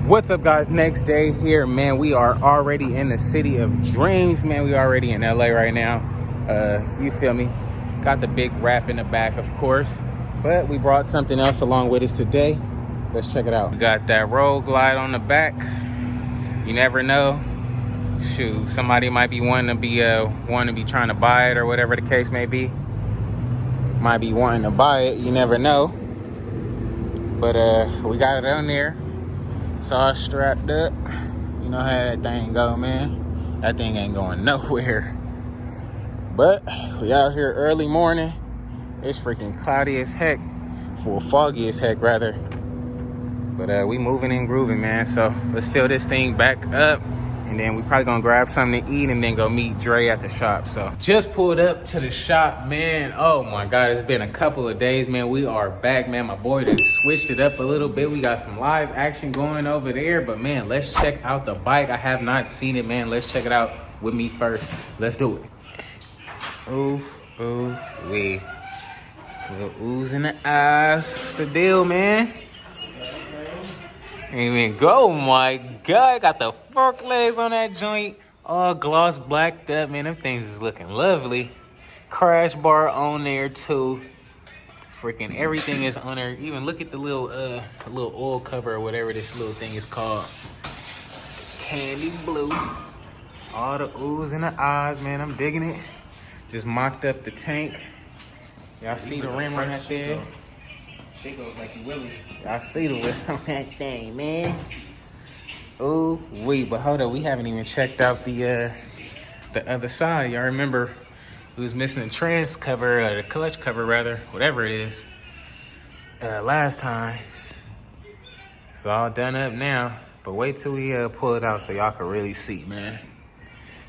What's up, guys? Next day here, man. We are already in the city of dreams, man. We already in LA right now. You feel me? Got the big wrap in the back, of course, but we brought something else along with us today. Let's check it out. We got that road glide on the back. You never know. Shoot, somebody might be wanting to be trying to buy it or whatever the case may be. Might be wanting to buy it. You never know. But we got it on there. It's all strapped up. You know how that thing go, man. That thing ain't going nowhere. But we out here early morning. It's freaking cloudy as heck. Full foggy as heck, rather. But we moving and grooving, man. So let's fill this thing back up. And then we probably gonna grab something to eat and then go meet Dre at the shop. So just pulled up to the shop, man. Oh my God, it's been a couple of days, man. We are back, man. My boy done switched it up a little bit. We got some live action going over there. But man, let's check out the bike. I have not seen it, man. Let's check it out with me first. Let's do it. Ooh, wee. Little oohs in the eyes. What's the deal, man? Even go, my God, got the fork legs on that joint, all gloss blacked up, man. Them things is looking lovely. Crash bar on there too. Freaking everything is on there. Even look at the little oil cover or whatever this little thing is called. Candy blue. All the oohs and the eyes, man. I'm digging it. Just mocked up the tank. Y'all see the rim right there? Shit goes like you Willie. I see the whip on that thing, man. Ooh, wait, but hold up, we haven't even checked out the other side. Y'all remember we was missing the trans cover, the clutch cover rather, whatever it is. Last time. It's all done up now, but wait till we pull it out so y'all can really see, man.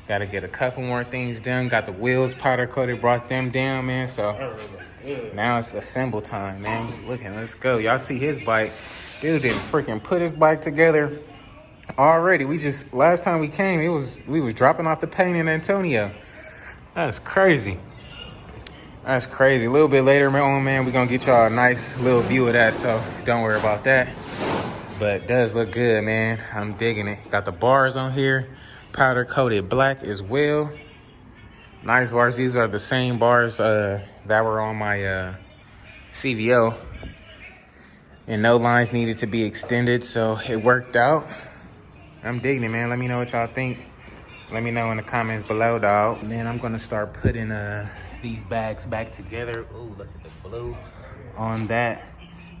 Gotta get a couple more things done. Got the wheels powder coated, brought them down, man. So now it's assemble time, man. Let's go. Y'all see his bike. Dude didn't freaking put his bike together already. Last time we came, we was dropping off the paint in Antonio. That's crazy. That's crazy. A little bit later on, man, we're gonna get y'all a nice little view of that, so don't worry about that. But it does look good, man. I'm digging it. Got the bars on here. Powder coated black as well. Nice bars. These are the same bars that were on my CVO. And no lines needed to be extended, so it worked out. I'm digging it, man. Let me know what y'all think. Let me know in the comments below, dog. Man, I'm gonna start putting these bags back together. Ooh, look at the blue on that.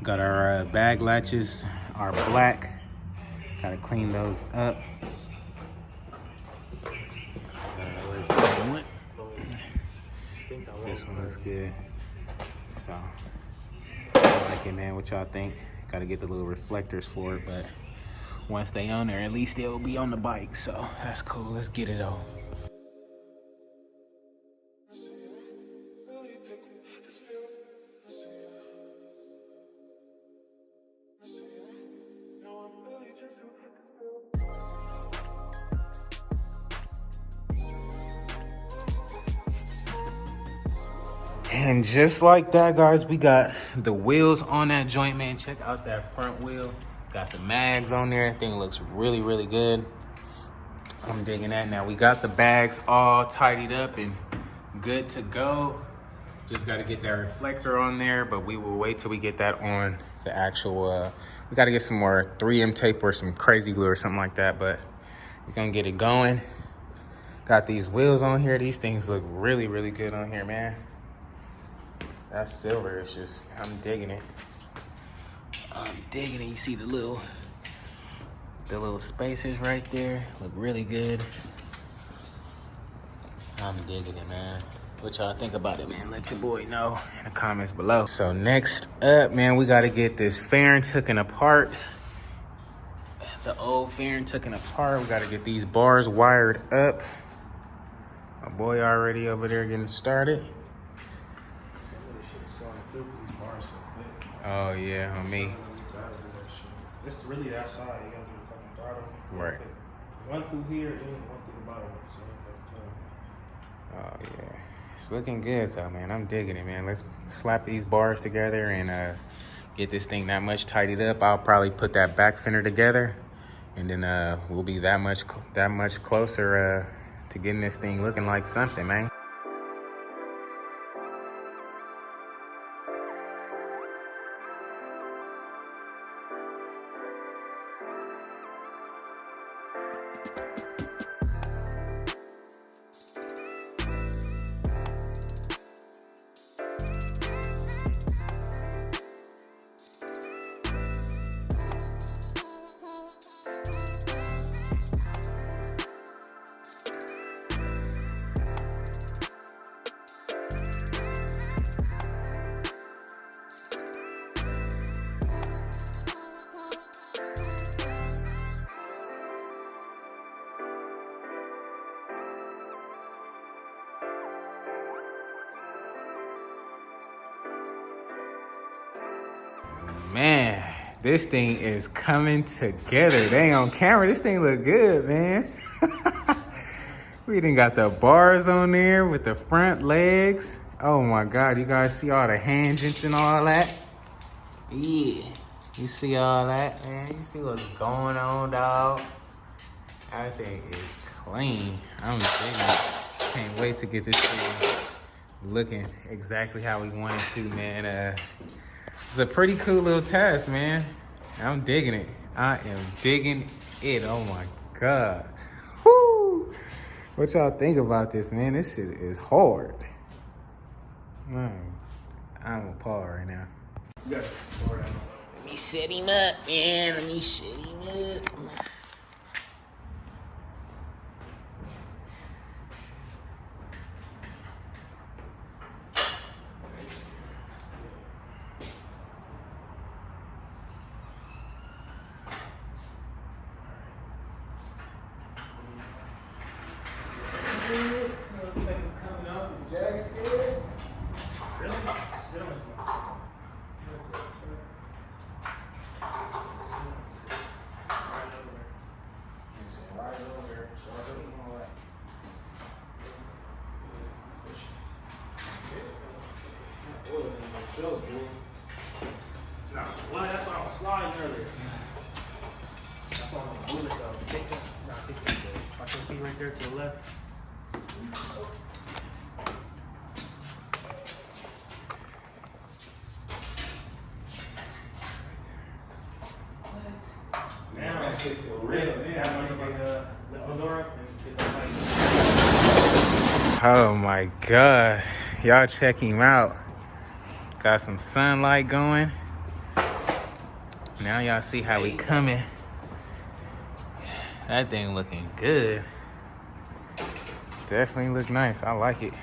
Got our bag latches are black. Gotta clean those up. This one looks good. So, I like it, man. What y'all think? Gotta get the little reflectors for it, but once they on there, at least they'll be on the bike. So, that's cool. Let's get it on. And just like that, guys, we got the wheels on that joint, man. Check out that front wheel. Got the mags on there. That thing looks really, really good. I'm digging that. Now, we got the bags all tidied up and good to go. Just got to get that reflector on there, but we will wait till we get that on the actual, we got to get some more 3M tape or some crazy glue or something like that, but we're going to get it going. Got these wheels on here. These things look really, really good on here, man. That silver is just, I'm digging it. I'm digging it. You see the little spacers right there. Look really good. I'm digging it, man. What y'all think about it, man? Let your boy know in the comments below. So next up, man, we got to get this fairing taken apart. The old fairing taken apart. We got to get these bars wired up. My boy already over there getting started. Oh yeah, on me. It's really that side. You gotta do the fucking throttle. Right. One through here and one through the bottom. So oh yeah, it's looking good though, man. I'm digging it, man. Let's slap these bars together and get this thing that much tidied up. I'll probably put that back fender together And then we'll be that much closer to getting this thing looking like something, man. Man, this thing is coming together. Dang, on camera, this thing look good, man. We done got the bars on there with the front legs. Oh my God, you guys see all the hand joints and all that? Yeah, you see all that, man? You see what's going on, dog? Everything is clean. I'm digging it. Can't wait to get this thing looking exactly how we want it to, man. It's a pretty cool little task, man. I'm digging it. I am digging it. Oh my God. Woo! What y'all think about this, man? This shit is hard. Man, I'm appalled right now. You got it. Let me set him up, man. Let me set him up. Well, that's why I was sliding earlier. That's why I'm moving though. Take that. Nah, fix it. Watch your feet right there to the left. Now, that shit for real. Oh my God. Y'all check him out. Got some sunlight going. Now y'all see how we coming. That thing looking good. Definitely look nice. I like it.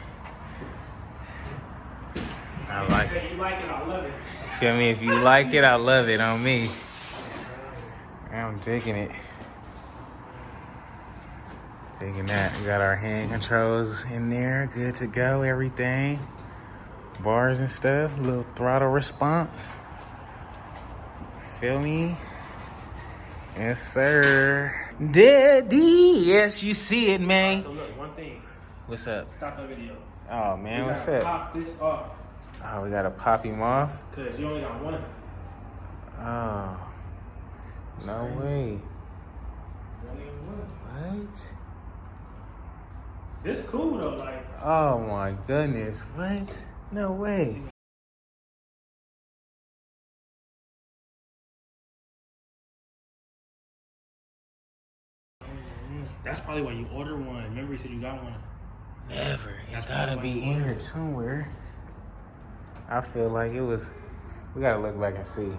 I like it. You like it, I love it. Feel me? If you like it, I love it on me. I'm digging it. Digging that. We got our hand controls in there. Good to go. Everything. Bars and stuff. Little throttle response. Feel me? Yes, sir. Daddy. Yes, you see it, man. So look, one thing. What's up? Stop the video. Oh, man. What's gotta up? Pop this off. Oh, we got to pop him off? Because you only got one. Oh. No way. Only one. What? This cool though, like. Oh my goodness. What? No way. That's probably why you order one. Remember you said you got one. Never. It gotta be in here somewhere. I feel like it was. We gotta look back and see.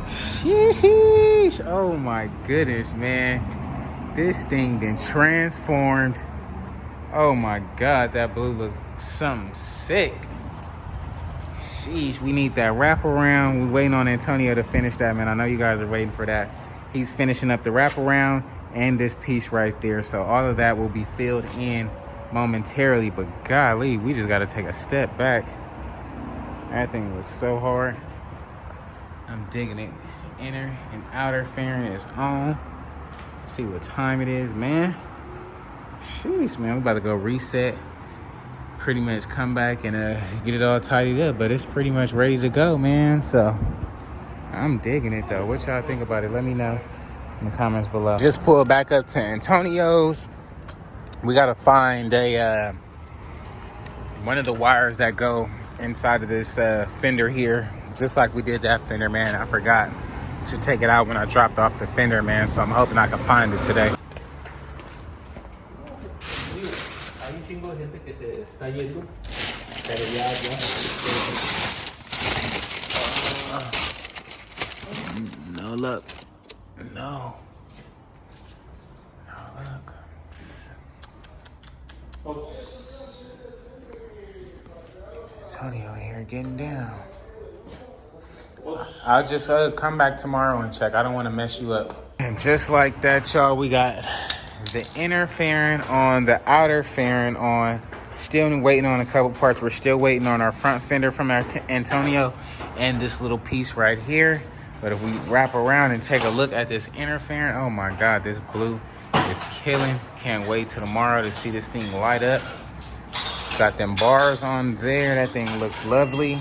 Sheesh. Oh my goodness, man. This thing then transformed. Oh my God, that blue looked something sick. Sheesh, we need that wraparound. We're waiting on Antonio to finish that, man. I know you guys are waiting for that. He's finishing up the wraparound and this piece right there. So all of that will be filled in momentarily, but golly, we just got to take a step back. That thing looks so hard. I'm digging it. Inner and outer fairing is on. See what time it is, man. Sheesh, man, we about to go reset. Pretty much come back and get it all tidied up, but it's pretty much ready to go, man. So I'm digging it though. What y'all think about it? Let me know in the comments below. Just pulled back up to Antonio's. We gotta find a one of the wires that go inside of this fender here, just like we did that fender, man. I forgot to take it out when I dropped off the fender, man, so I'm hoping I can find it today. No luck. No luck. Antonio here getting down. I'll just come back tomorrow and check. I don't want to mess you up. And just like that, y'all, we got the inner fairing on, the outer fairing on. Still waiting on a couple parts. We're still waiting on our front fender from Antonio and this little piece right here. But if we wrap around and take a look at this inner fairing, oh my God, this blue is killing. Can't wait till tomorrow to see this thing light up. Got them bars on there. That thing looks lovely.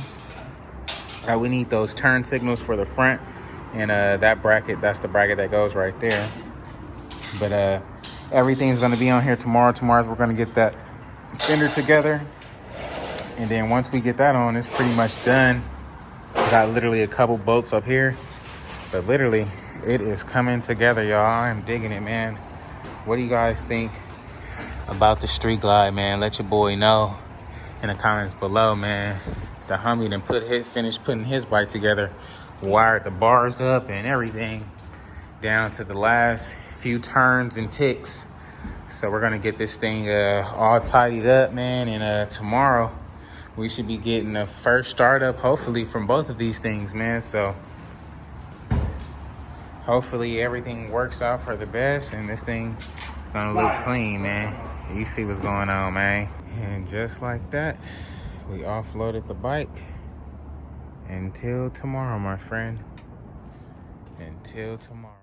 We need those turn signals for the front. And that bracket, that's the bracket that goes right there. But everything's going to be on here tomorrow. Tomorrow's we're going to get that fender together. And then once we get that on, it's pretty much done. Got literally a couple bolts up here. But literally, it is coming together, y'all. I'm digging it, man. What do you guys think about the Street Glide, man? Let your boy know in the comments below, man. The homie done finished putting his bike together, wired the bars up and everything down to the last few turns and ticks. So we're gonna get this thing all tidied up, man. And tomorrow we should be getting the first startup, hopefully, from both of these things, man. So hopefully everything works out for the best and this thing is gonna look clean, man. You see what's going on, man. And just like that, we offloaded the bike. Until tomorrow, my friend. Until tomorrow.